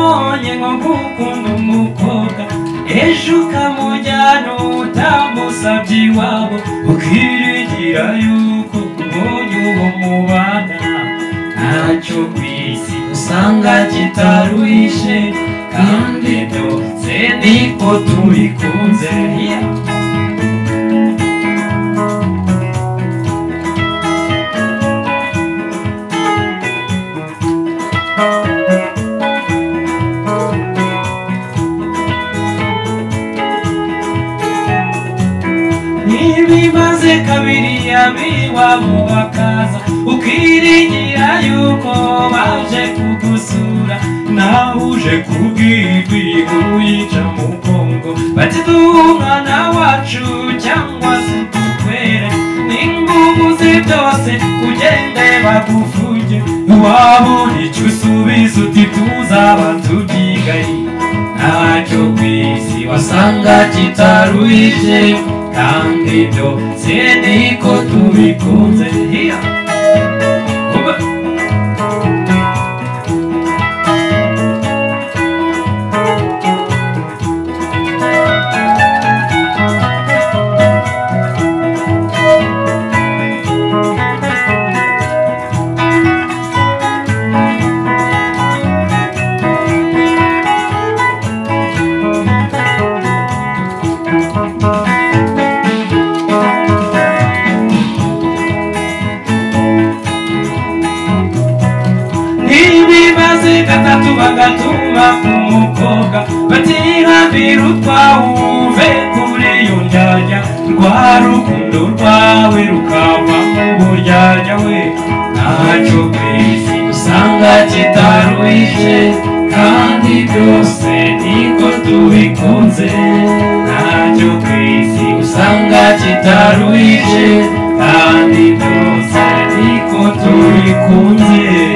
ubonye nko gukunda umukobwa ejo ukamujyana utamusabye iwabo ukiringira yuko ubonye uwo mubana ntacyo ku isi usanga kitaruhishe kandi byose niko tubikunze. Nibimaze kabiri abiwabo bakaza ukiringira yuko baje kugusura nawe uje kubwirwa inkuru yica mu bwongo bati umwana wacu cyangwa se tukwere n'ingubuzi byose ugende bagufunge wabura icyo usubiza uti tuzaba tubyigaye ntacyo ku isi wasanga kitaruhije kandi byose niko tubikunze. Gatatu bagatuma kumukobwa batihambira utwawuve kuri iyo njyajya rwa rukundo rwawe rukava mu buryarya we ntacyo ku isi usanga kitaruhije kandi byose niko tubikunze. Ntacyo ku isi usanga kitaruhije kandi byose niko tubikunze.